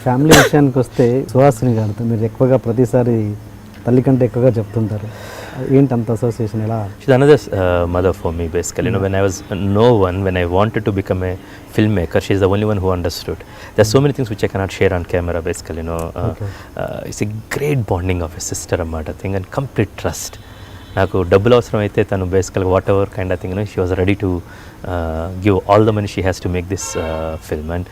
Family విషయానికి వస్తే సుహాసిని గారితో మీరు ఎక్కువగా ప్రతిసారి తల్లి కంటే ఎక్కువగా చెప్తుంటారు. ఏంటి అంత అసోసియేషన్ ఎలా? She's another mother for me basically. When I was when I wanted to become a filmmaker, she's the only one who understood. There's so many things which I cannot share on camera basically. It's a great bonding of a sister అన్నమాట thing and complete trust. నాకు డబ్బులు అవసరం అయితే తను బేసికల్గా whatever kind of thing she was ready to give all the money she has to make this film and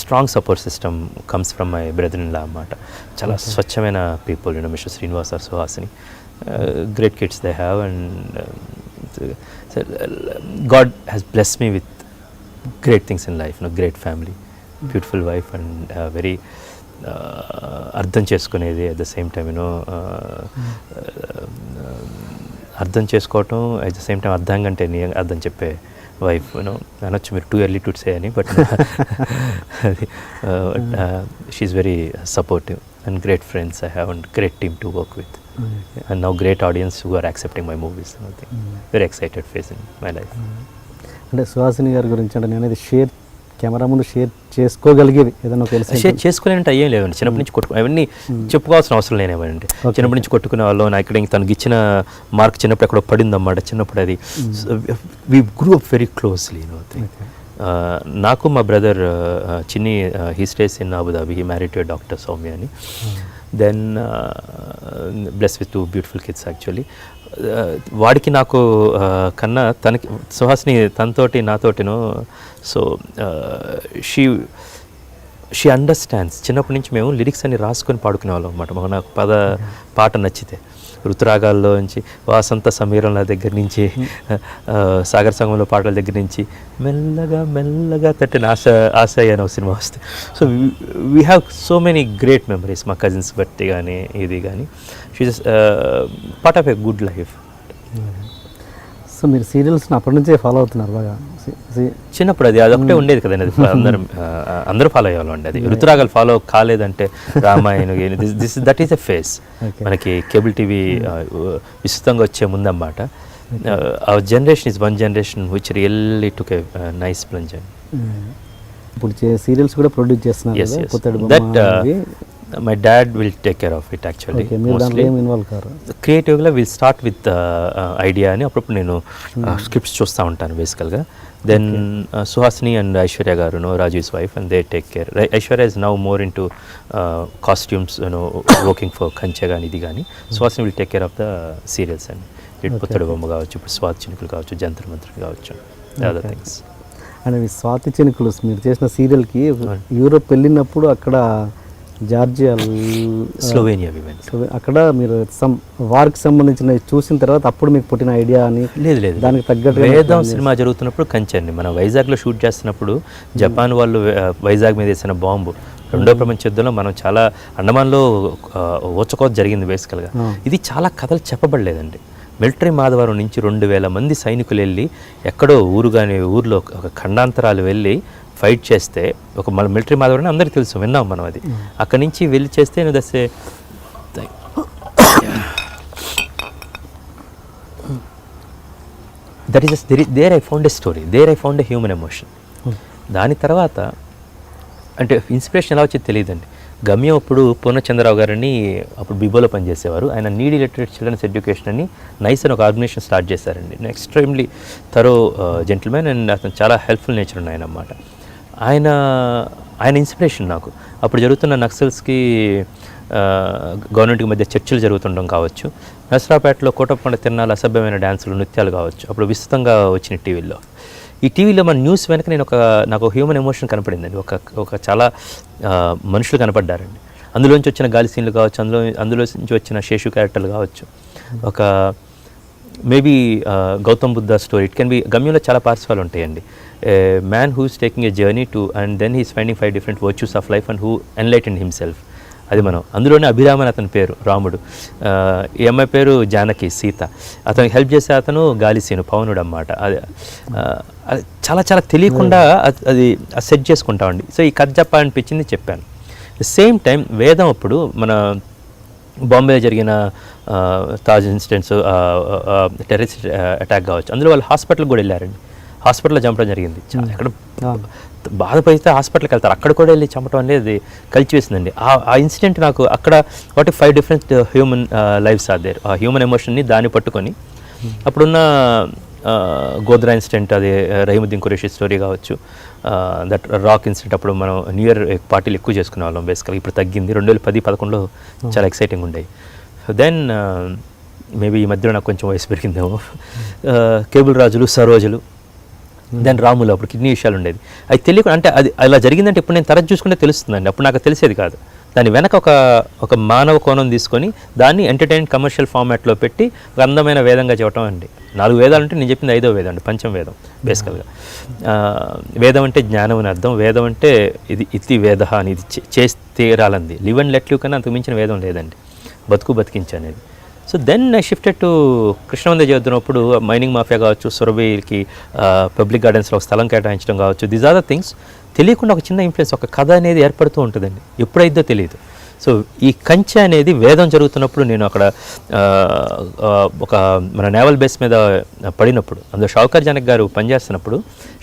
strong support system comes from my brother in law అన్నమాట. చాలా స్వచ్ఛమైన people mister Srinivas are Suhasini. Great kids they have and God has blessed me with great things in life, great family, beautiful wife and very అర్థం చేసుకునేది at the same time అర్థం చేసుకోవటం at the same time అర్థం అంటే అర్థం చెప్పే wife అనొచ్చు మీరు టూ ఎర్లీ టు సే అని but she's very supportive and great friends I have and great team to work with and now great audience who are accepting my movies. Very excited phase in my life. అంటే సుహాసిని గారి గురించి అంటే నేను share camera ముందు share చేసుకోగలిగేవి ఏదైనా share చేసుకోలేనంటే అయ్యేం లేవండి. చిన్నప్పటి నుంచి అవన్నీ చెప్పుకోవాల్సిన అవసరం లేనివ్వండి. చిన్నప్పటి నుంచి కొట్టుకునే వాళ్ళు నా ఇక్కడ తనకి ఇచ్చిన మార్క్ చిన్నప్పుడు ఎక్కడో పడిందన్నమాట. చిన్నప్పుడు అది we grew up very closely. నాకు మా brother Chinni he stays in Abu Dhabi. He married to a doctor Soumya అని. Then bless with 2 beautiful kids actually. వాడికి నాకు కన్నా తనకి సుహాసిని తనతోటి నాతోటిను సో షీ అండర్స్టాండ్స్. చిన్నప్పటి నుంచి మేము లిరిక్స్ అన్ని రాసుకొని పాడుకునే వాళ్ళం అనమాట. నాకు పాట నచ్చితే ఋతురాగాల్లో నుంచి వాసంత సమీరంల దగ్గర నుంచి సాగర్ సంగంలో పాటల దగ్గర నుంచి మెల్లగా మెల్లగా తట్టిన ఆశ అనే సినిమా వస్తే so we have so many great memories. మా కజిన్స్ బట్టి కానీ ఇది కానీ she's part of a good life. సో మీరు సీరియల్స్ని అప్పటి నుంచే ఫాలో అవుతున్నారు బాగా? చిన్నప్పుడు అది అదొకటే ఉండేది కదండి. అది అందరూ ఫాలో అయ్యేవాళ్ళం. అది ఋతురాగాలు ఫాలో కాలేదంటే Ramayana that is a phase. మనకి కేబుల్ టీవీ విస్తృతంగా వచ్చే ముందన్నమాట. Our generation is one generation which really took a nice plunge. ఇప్పుడు సీరియల్స్ కూడా ప్రొడ్యూస్ చేస్తున్నారు. My dad will take care of it actually. Mostly creatively we'll start with idea అని అప్పుడు నేను స్క్రిప్ట్స్ చూస్తూ ఉంటాను బేసికల్గా. Then Suhasini and Aishwarya garu Rajeev's wife and they take care. Aishwarya is now more in to costumes working for Kanche కానీ ఇది కానీ. Suhasini will take care of the serials అండి. పుత్తడి బొమ్మ కావచ్చు, ఇప్పుడు స్వాతి చినుకులు కావచ్చు, జంత్ర మంత్రులు కావచ్చు, అదర్ థింగ్స్. అండ్ స్వాతి చినుకులు మీరు చేసిన సీరియల్కి యూరోప్ వెళ్ళినప్పుడు అక్కడ జార్జియా స్లోవేనియా అక్కడ మీరు వార్కి సంబంధించిన చూసిన తర్వాత అప్పుడు మీకు పుట్టిన ఐడియా అని? లేదు, దానికి తగ్గట్టు వేదం సినిమా జరుగుతున్నప్పుడు కంచండి. మనం వైజాగ్లో షూట్ చేస్తున్నప్పుడు జపాన్ వాళ్ళు వైజాగ్ మీద వేసిన బాంబు రెండో ప్రపంచ యుద్ధంలో మనం చాలా అండమాన్లో ఓచకోత జరిగింది బేసికల్గా. ఇది చాలా కథలు చెప్పబడలేదండి. మిలిటరీ మాధవరం నుంచి 2000 మంది సైనికులు వెళ్ళి ఎక్కడో ఊర్లో ఒక ఖండాంతరాలు వెళ్ళి ఫైట్ చేస్తే ఒక మన మిలిటరీ మాధవరం అందరికీ తెలుసు, విన్నాం మనం. అది అక్కడి నుంచి వెళ్ళి చేస్తే దసే that is there I found a story, there I found a human emotion. దాని తర్వాత అంటే ఇన్స్పిరేషన్ ఎలా వచ్చేది తెలియదండి. గమ్యం అప్పుడు పూర్ణచంద్రరావు గారని అప్పుడు బిబోలో పనిచేసేవారు. ఆయన నీడ్ లిటరేట్ చిల్డ్రన్స్ ఎడ్యుకేషన్ అని నైస్ అని ఒక ఆర్గనైజేషన్ స్టార్ట్ చేశారండి. ఎక్స్ట్రీమ్లీ థరో జెంటిల్మెన్ అండ్ అతను చాలా హెల్ప్ఫుల్ నేచర్ ఉన్నాయి అన్నమాట. ఆయన ఇన్స్పిరేషన్ నాకు. అప్పుడు జరుగుతున్న నక్సల్స్కి గవర్నమెంట్కి మధ్య చర్చలు జరుగుతుండడం కావచ్చు, నసరాపేటలో కోటప్పకొండ తిరణాలు అసభ్యమైన డ్యాన్సులు నృత్యాలు కావచ్చు, అప్పుడు విస్తృతంగా వచ్చిన టీవీలో. ఈ టీవీలో మన న్యూస్ వెనక నాకు హ్యూమన్ ఎమోషన్ కనపడిందండి. ఒక చాలా మనుషులు కనపడ్డారండి. అందులోంచి వచ్చిన గాలి సీన్లు కావచ్చు, అందులో నుంచి వచ్చిన శేషు క్యారెక్టర్లు కావచ్చు, ఒక maybe Gautam Buddha story. It can be. గమ్యంలో చాలా పార్శ్వాలు ఉంటాయండి. Man who is taking a journey to and then he's finding 5 different virtues of life and who enlightened himself. అది మనం అందులోనే అభిరామన్ అతని పేరు రాముడు, ఈ అమ్మాయి పేరు జానకి సీత. అతనికి హెల్ప్ చేసే అతను గాలిసీను పవనుడు అన్నమాట. అది చాలా చాలా తెలియకుండా అది సెట్ చేసుకుంటామండి. సో ఈ కథ చెప్పాలనిపించింది చెప్పాను. సేమ్ టైం వేదం అప్పుడు మన బాంబే జరిగిన తాజ్ ఇన్సిడెంట్స్, టెర్రరిస్ట్ అటాక్ కావచ్చు, అందులో వాళ్ళు హాస్పిటల్కి కూడా వెళ్ళారండి. హాస్పిటల్లో చంపడం జరిగింది. ఎక్కడ అవును. బాధపడితే హాస్పిటల్కి వెళ్తారు, అక్కడ కూడా వెళ్ళి చంపడం అనేది కలిచివేసిందండి. ఆ ఇన్సిడెంట్ నాకు అక్కడ 5 different human lives are there. ఆ హ్యూమన్ ఎమోషన్ని దాన్ని పట్టుకొని అప్పుడున్న గోద్రా ఇన్సిడెంట్, అది రహీముద్దీన్ ఖురేషీ స్టోరీ కావచ్చు, దట్ రాక్ ఇన్సిడెంట్, అప్పుడు మనం న్యూ ఇయర్ పార్టీలు ఎక్కువ చేసుకునే వాళ్ళం బేసికల్గా. ఇప్పుడు తగ్గింది. 2010-11లో చాలా ఎక్సైటింగ్ ఉండేవి. దెన్ మేబీ ఈ మధ్యలో నాకు కొంచెం వయసు పెరిగిందేమో, కేబుల్ రాజులు, సరోజులు, దెన్ రాములు, అప్పుడు కిడ్నీ విషయాలు ఉండేది. అది తెలియకుండా, అంటే అది అలా జరిగిందంటే ఇప్పుడు నేను తరచు చూసుకుంటే తెలుస్తుందండి, అప్పుడు నాకు తెలిసేది కాదు. దాని వెనక ఒక మానవ కోణం తీసుకొని దాన్ని ఎంటర్టైన్ కమర్షియల్ ఫార్మాట్లో పెట్టి ఒక అందమైన వేదంగా చెప్పడం అండి. 4 వేదాలు అంటే నేను చెప్పింది 5వ వేదం అండి, పంచమ వేదం బేసికల్గా. వేదం అంటే జ్ఞానం అని అర్థం, వేదం అంటే ఇది వేద అని, ఇది చేసి తీరాలంది. లివ్ అండ్ లెట్ లివ్ కన్నా అంతకు మించిన వేదం లేదండి, బతికించు అనేది. So then I shifted to Krishnavande చదువుతున్నప్పుడు మైనింగ్ మాఫియా కావచ్చు, సురభికి పబ్లిక్ గార్డెన్స్లో ఒక స్థలం కేటాయించడం కావచ్చు, దీస్ ఆర్ ద థింగ్స్. తెలియకుండా ఒక చిన్న ఇన్ఫ్లుయెన్స్, ఒక కథ అనేది ఏర్పడుతూ ఉంటుందండి, ఎప్పుడైద్దో తెలియదు. సో ఈ కంచె అనేది వేదం జరుగుతున్నప్పుడు నేను అక్కడ ఒక మన నేవల్ బేస్ మీద పడినప్పుడు, అందులో షౌకర్ జనక్ గారు పనిచేస్తున్నప్పుడు,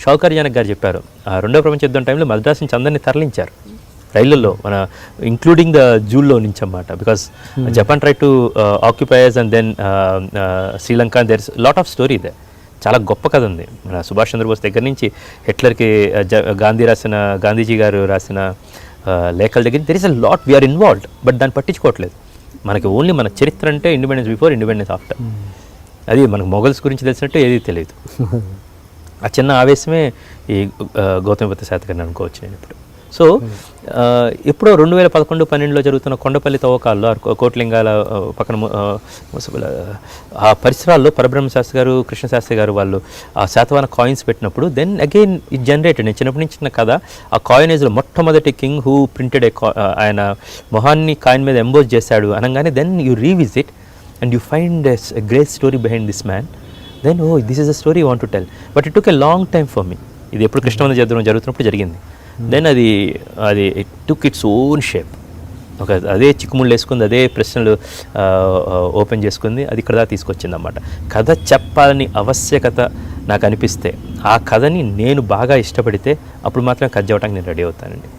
షౌకర్ జనక్ గారు చెప్పారు, 2వ ప్రపంచ యుద్ధం టైంలో మద్రాస్ నుంచి అందరినీ తరలించారు రైళ్లలో, మన ఇంక్లూడింగ్ ద జూల్లో నుంచి అన్నమాట. Because Japan try to occupies and then Sri Lanka, there is lot of story they. చాలా గొప్ప కథ ఉంది. మన సుభాష్ చంద్రబోస్ దగ్గర నుంచి హిట్లర్కి గాంధీజీ గారు రాసిన లేఖల దగ్గర there is a lot we are involved, but దాన్ని పట్టించుకోవట్లేదు. మనకి ఓన్లీ మన చరిత్ర అంటే ఇండిపెండెన్స్ బిఫోర్, ఇండిపెండెన్స్ ఆఫ్టర్. అది మనకు మొఘల్స్ గురించి తెలిసినట్టు ఏది తెలియదు. ఆ చిన్న ఆవేశమే ఈ గౌతమిపుత్ర శాతకర్ణి అనుకోవచ్చు నేను ఇప్పుడు. సో ఎప్పుడో 2011-12లో జరుగుతున్న కొండపల్లి తవ్వకాల్లో, కోట్లింగాల పక్కన ఆ పరిసరాల్లో పరబ్రహ్మ శాస్త్రి గారు, కృష్ణశాస్త్రి గారు వాళ్ళు ఆ శాతవాహన కాయిన్స్ పెట్టినప్పుడు, దెన్ అగైన్ ఇట్ జనరేటెడ్. నేను చిన్నప్పటి నుంచి చిన్న కథ, ఆ కాయినేజ్లో మొట్టమొదటి కింగ్ హూ ప్రింటెడ్ ఆయన మొహాన్ని కాయిన్ మీద ఎంబోజ్ చేశాడు అనగానే, then you revisit and you find a great story behind this man. Then this is a story you want to tell, but it took a long time for me. ఇది ఎప్పుడు కృష్ణవందే జరుగుతున్నప్పుడు జరిగింది. దెన్ అది it took its own shape. అదే చిక్కుముళ్ళు వేసుకుంది, అదే ప్రశ్నలు ఓపెన్ చేసుకుంది, అది ఇక్కడ దాకా తీసుకొచ్చింది అన్నమాట. కథ చెప్పాలని ఆవశ్యకత నాకు అనిపిస్తే, ఆ కథని నేను బాగా ఇష్టపడితే అప్పుడు మాత్రమే కథ చెప్పడానికి నేను రెడీ అవుతానండి.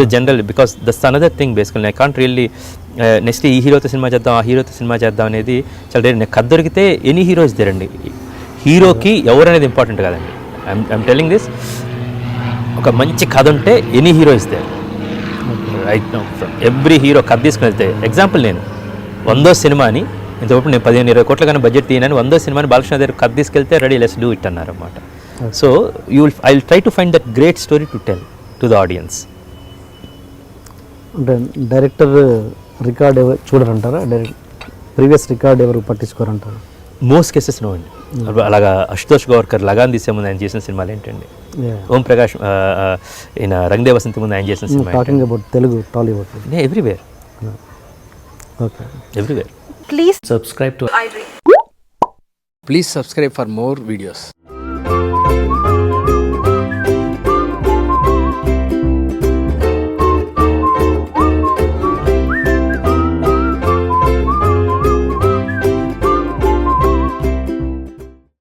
The general, because that's another thing బేసికల్. ఐ కాంట్ రియల్లీ నెక్స్ట్ ఈ హీరోతో సినిమా చేద్దాం, ఆ హీరోతో సినిమా చేద్దాం అనేది చాలా రేర్. నాకు కథ దొరికితే ఎనీ హీరోస్ దేరండి. హీరోకి ఎవరనేది ఇంపార్టెంట్ కాదండి. ఐఎమ్ టెల్లింగ్ దిస్, ఒక మంచి కథ ఉంటే any hero is there right now. Every hero కథ తీసుకుని వెళ్తే, ఎగ్జాంపుల్ నేను 100వ సినిమాని, ఇంతవరకు నేను 15-20 కోట్ల కన్నా బడ్జెట్ తీయనని 100వ సినిమాని బాలకృష్ణ దగ్గర కథ తీసుకెళ్తే రెడీ, లెట్స్ డూ ఇట్ అన్నారు అన్నమాట. So I will try to find that great story to tell to the audience. అంటే డైరెక్టర్ రికార్డ్ ఎవరు చూడరంటారా? ప్రీవియస్ రికార్డ్ ఎవరు పట్టించుకోరంటారు? మోస్ట్ కేసెస్ నో అండి. అలాగా అశుతోష్ గోవర్కర్ లగాన్ తీసే ముందు ఆయన చేసిన సినిమాలు ఏంటండి, ఓం ప్రకాష్ ఈయన రంగదేవ్ వసంతి ముందు ఆయన చేసిన cinema, talking about Telugu Tollywood, everywhere. Okay, everywhere. Please subscribe to iDream. please subscribe for more videos.